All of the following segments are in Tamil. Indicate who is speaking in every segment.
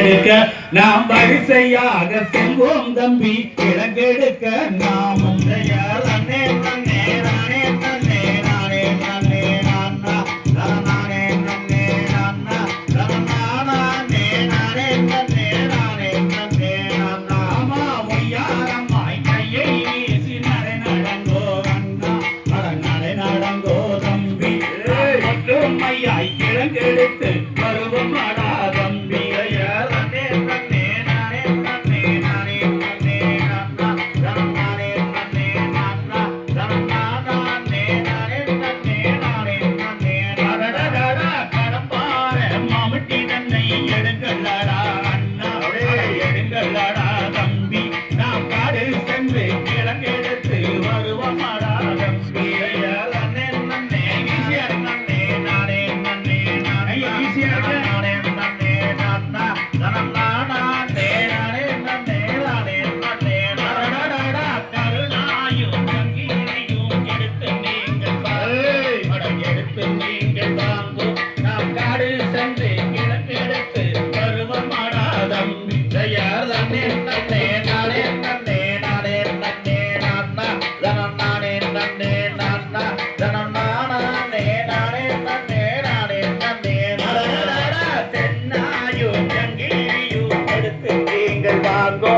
Speaker 1: கிழங்கெடுக்க நாம் வரிசையாக செல்வோம் தம்பி கிழங்கெடுக்க நாம் முந்தையார் அண்ணே நன்னே நானே நன்னே நானே நன்னே நானா நானே நன்னே நானா நானே நானே நன்னே நானே நன்னே நானா அம்மா ஒய்யாரம்மாய் கையை வீசி நடை நடங்கோ அண்ணா நடை நடங்கோ தம்பி மற்றும் ஐயாய் கிழங்கெடுத்து வருவோம் அடா தம்பி ஐயா நன்னே நன்னே நானே நன்னே நானே நன்னே நானா நானே நன்னே நானா நானே நானே நன்னே நானே நன்னே டடடடா கடம்பார மாமட்டி தன்னை எடுங்கல்லடா அண்ணா எடுங்கல்லடா தம்பி நாம் காடு சென்று கிழங்கெடுத்து வருவோம் அடா தம்பி ஐயா நன்னே நன்னே ஈஸியா நன்னே நானே நன்னே நானே ஈஸியா நானே நன்னே நானா நானே நானே நன்னே நானே நன்னே டடடடா கருணாயும் சங்கீரையும் எடுத்து நீங்கள் படம் எடுத்து நீங்கள் வாங்கோ நாம் காடு சென்று கிழங்கெடுத்து வருவோம் அடா தம்பி ஐயா நன்னே நன்னே நானே நன்னே நானே நன்னே நானா நானே நன்னே நானா நானே நானே நன்னே நானே நன்னே டடடடா தென்னாயும் சங்கீரையும் எடுத்து நீங்கள் வாங்கோ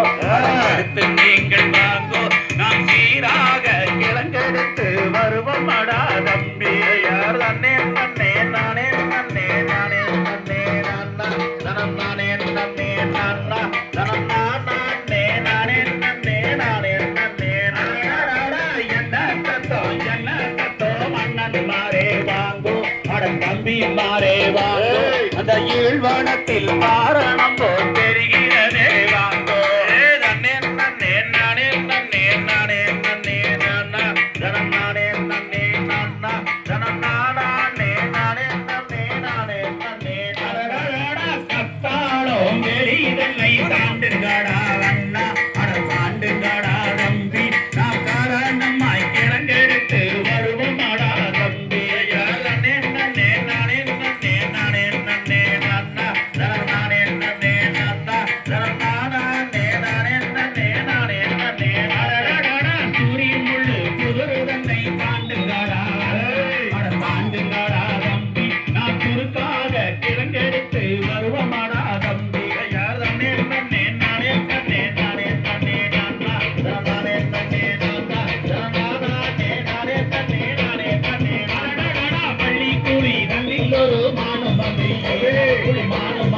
Speaker 1: எடுத்து நீங்கள் வாங்கோ நாம் சீராக கிழங்கெடுத்து வருவோம் அடா தம்பி யார் நன்னே நன்னே நானே நன்னே நானே நன்னே நானா நானே நன்னே நானா நானே நானே நன்னே நானே நன்னே டடடடா என்ன சத்தம் அண்ணன் மாரே வாங்கோ அட தம்பி மாரே வாங்கோ அந்த ஈழ்வனத்தில் காரணம் போல் தெரிகிறதே வாங்கோ நன்னே நன்னே நானே நன்னே நானே நன்னே நானா நானே நன்னே நானா நானே நானே நன்னே நானே நன்னே டடடடா சத்தாளம் வெளிதல்லை சாண்டுங்கடா அண்ணா அட சாண்டுங்கடா தம்பி நாம் காரணமாய் கிழங்கெடுத்து வருவோம் அடா தம்பி ஐயா நன்னே நன்னே நானே நன்னே நானே நன்னே நானா நானே நன்னே நானா நானே நானே நன்னே நானே நன்னே டடடடா சூரியன் முள்ளு குதிரை தன்னை தாண்டுங்கடா அட தாண்டுங்கடா தம்பி நாம் குறுக்காக கிழங்கெடுத்து வருவோம் அடா தம்பி ஐயா நன்னே நன்னே நானே நன்னே நானே நன்னே நானா நானே நன்னே நானா நானே நன்னே நானே நன்னே டடடடா பள்ளி கூலி தன்னில் ஒரு மானம் குளி மானம்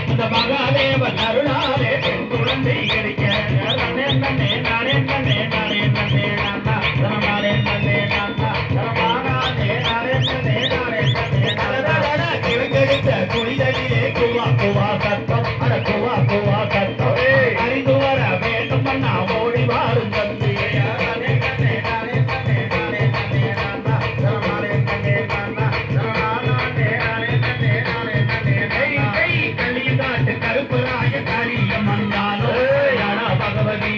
Speaker 1: அந்த மகாதேவன் அருளாலே பெண் குழந்தை கிடைக்க நன்னே நன்னே நானே நன்னே நானே நன்னே நானா நானே நன்னே நானா நானே நன்னே நானே நன்னே டடடடா கிழங்கெடுத்த குடிதலிலே குவா குவா கத்தம் அட குவா குவா கத்தம் அறிந்து வர வேண்டும் அண்ணா ஓடி வாரும் தம்பி ஐயா நன்னே நன்னே நானே நன்னே நானே நன்னே நானா நானே நன்னே நானா நானே நன்னே நானே நன்னே கை களியாட்டு கருப்பராய காரியம் வந்தாலோ யாரா பகவதி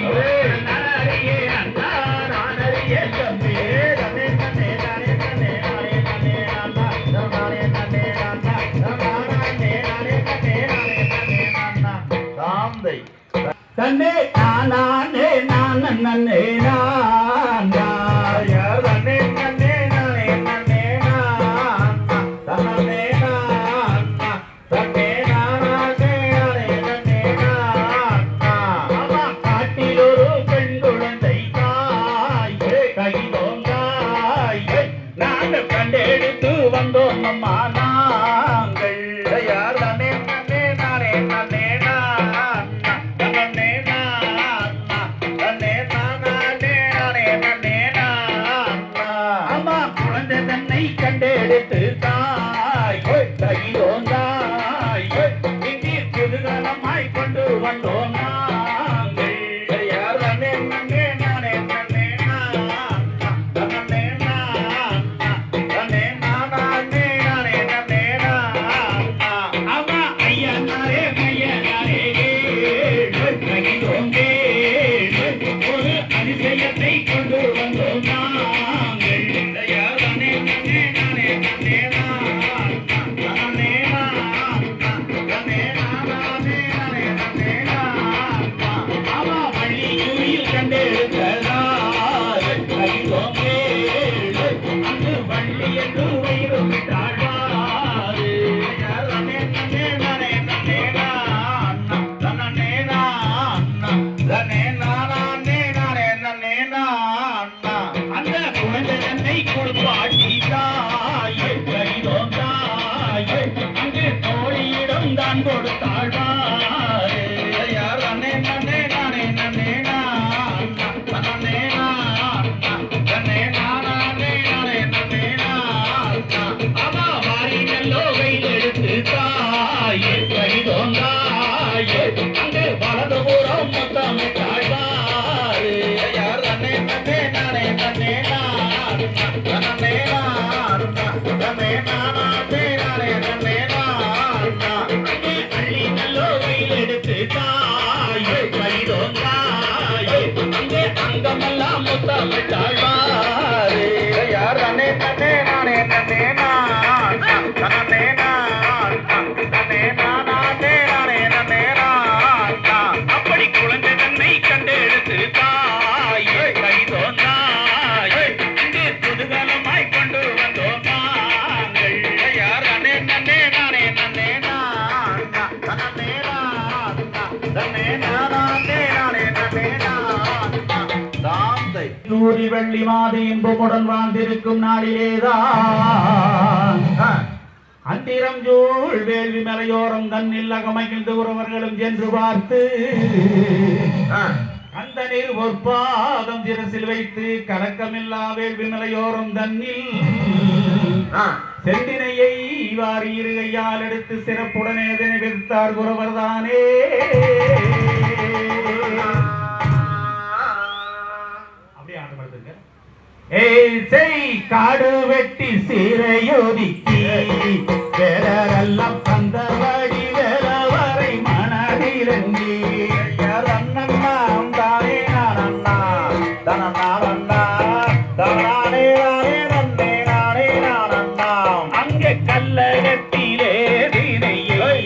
Speaker 1: நானறியே அண்ணா நானறியே தம்பி நன்னே நன்னே நானே நன்னே நானே நன்னே நானா நானே நன்னே நானா நானே நானே நன்னே நானே நன்னே நானா தாந்தை தன்னே நானே நானே நன்னே நானா யார் நன்னே நன்னே நானே நன்னே நானா தன்னே நானா தன்னே நானே நானே நன்னே நானா அம்மா காட்டில் ஒரு பெண் குழந்தை தாய் கைதோங்காய் நாங்கள் கண்டெடுத்து வந்தோம் அம்மா நாங்கள் யார் நன்னே நன்னே நானே நன்னே நானா நன்னே நானா நன்னே நானே நானே நன்னே நானா அம்மா குழந்தை தன்னை கண்டெடுத்து தாய் கைதோங்காய் இங்கே குதூகலமாய் கொண்டு வந்தோம் நாங்கள் யார் நன்னே நன்னே நானே நன்னே நானா நன்னே நானா நன்னே நானே நானே நன்னே நானா அம்மா ஐயனாரே கையனாரே கைதோங்கே ஒரு அதிசயத்தை கொண்டு வந்தோம் நாங்கள் யார் நன்னே நன்னே நானே நன்னே நானா நானே நானா நானே நானே கண்டெடுத்ததால் கைதோம் கேளு அங்கு வள்ளி என்று வயிறும் தாழ்வாரு தனே நானே தனே அந்த குழந்தை கொடுப்பாட்டி தாயே கைதோம் தாயே அங்கு தோழியிடம் தான் கொடுத்தாழ்வாரு யார் அண்ணே நன்னே நானே நன்னே நன்னே நன்னே நானே நானே நன்னே ஆமா வாரி நல்லோ வெயில் எடுத்து தாயே கைதோம் தாயே அங்கு வலது புறம் மொத்தம் தாழ்வாரு யார் அண்ணே நன்னே நானே நன்னே நன்னே நன்னே நானே நானே நன்னே அள்ளி நல்லோ வெயில் எடுத்து தாயே கைதோம் தாயே அங்கே அங்கமெல்லாம் முத்தமிட்டாழ்வாரு யார் அண்ணே நன்னே நானே நன்னே நன்னே நன்னே நானே நன்னே அப்படி குழந்தை தன்னை கண்டெடுத்து தாயே கைதோம் தாயே இங்கு குதூகலமாய் கொண்டு வந்தோம் நாங்கள் யார் அண்ணே நன்னே நானே நன்னே சூரி வெள்ளி மாது இன்பமுடன் வாழ்ந்திருக்கும் நாளிலேதான் அந்திரம் ஜூழ் வேள்வி மலையோரம் தன்னில் அகமகிழ்ந்து உறவர்களும் சென்று பார்த்து அந்த நீர் பொற்பாதம் சிரசில் வைத்து கலக்கமில்லா வேள்வி மலையோரம் தன்னில் செந்தினையை வாரி இருகையால் எடுத்து சிறப்புடனே அதனை விரித்தார் குறவர்தானே அப்படியே ஆட்டப்படுத்துங்க ஏய் செய் காடு வெட்டி சீரையோதிக்கி வேறெல்லாம் பந்தவடி வேறவரை மனதிலங்கி அண்ணன் தானே நானண்ணா தனநாளண்ணா தானே நானே நன்னே நானே நானண்ணா அங்கே கல்லகத்திலே தினையை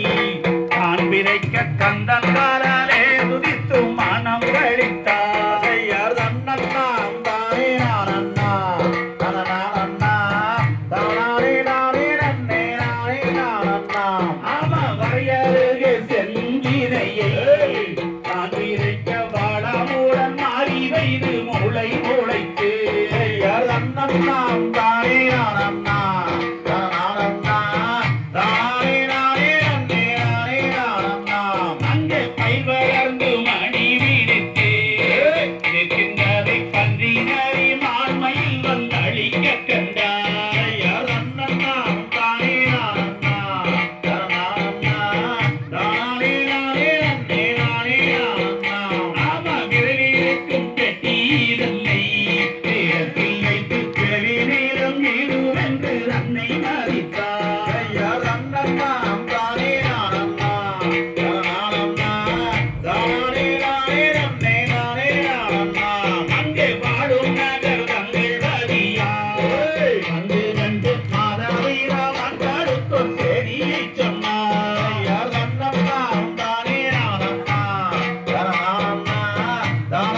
Speaker 1: நான் விதைக்க கந்தன் காலாலே துதித்து மனம் கழித்தார் யார் அண்ணண்ணா தானே நானண்ணா தனநாளண்ணா தானே நானே நன்னே நானே நானண்ணா ஆமா வரையருகே செஞ்சினையை நான் விதைக்க வாழாமுடன் மாறி வைது மூளை மூளைக்கு யார் அண்ணண்ணா தானே நானண்ணா தனநாளண்ணா தானே நானே நன்னே நானே நானண்ணா அங்கே கை வளர்ந்து மணி விடுத்து நிற்கின்றதை பன்றி நரி மான்மையில் வந்தழிக்க கண்டார் யார் அண்ணண்ணா தானே நானண்ணா தனநாளண்ணா தானே நானே நன்னே நானே நானண்ணா ஆமா விரலிருக்கும் பெட்டி இதல்லை தேரத்தில் வைத்து பிறவி நேரம் நீடுவென்று அன்னை மறித்தார் யார் அண்ணண்ணா தானே நானண்ணா தனநாளண்ணா தானே நானே நன்னே நானே நானண்ணா அங்கே வாழும் நகர் தங்கள் வரியா வந்து கண்டு மாதவீரா வந்தடுத்தோர் செய்தியை சொன்னார் யார் அண்ணண்ணா தானே நானண்ணா தனநாளண்ணா தானே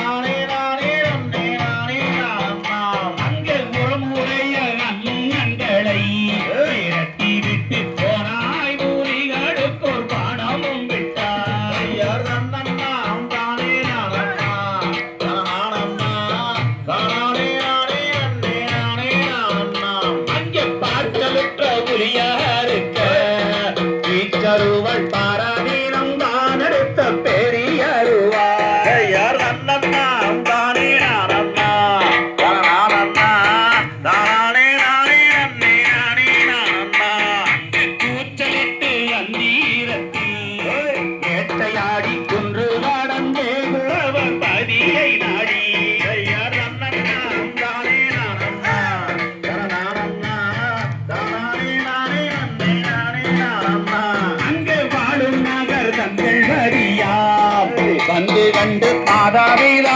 Speaker 1: நானே நன்னே நானே நானண்ணா அங்கே முழமுடைய அண்ணங்களை விரட்டி விட்டு போனாய் பூரிகளுக்கோர் பானமும் விட்டார் யார் அண்ணண்ணா தானே நானண்ணா தனநாளண்ணா தானே நானே நன்னே நானே நானண்ணா அங்கே பார்த்தலுற்ற புலியாருக்க வீச்சருவள் பாரவீரம் தான் எடுத்த பெரியருவா யார் அண்ணண்ணா தானே நானண்ணா தனநாளண்ணா தானே நானே நன்னே நானே நானண்ணா அங்கே கூச்சலிட்டு அந்தீரத்தில் வேட்டையாடி குன்று நடந்தே குழவர் பதியை நாடி யார் அண்ணண்ணா தானே நானண்ணா தனநாளண்ணா தானே நானே நன்னே நானே நானண்ணா அங்கே வாழும் நகர் தங்கள் வரியா வந்து கண்டு மாதாவிதா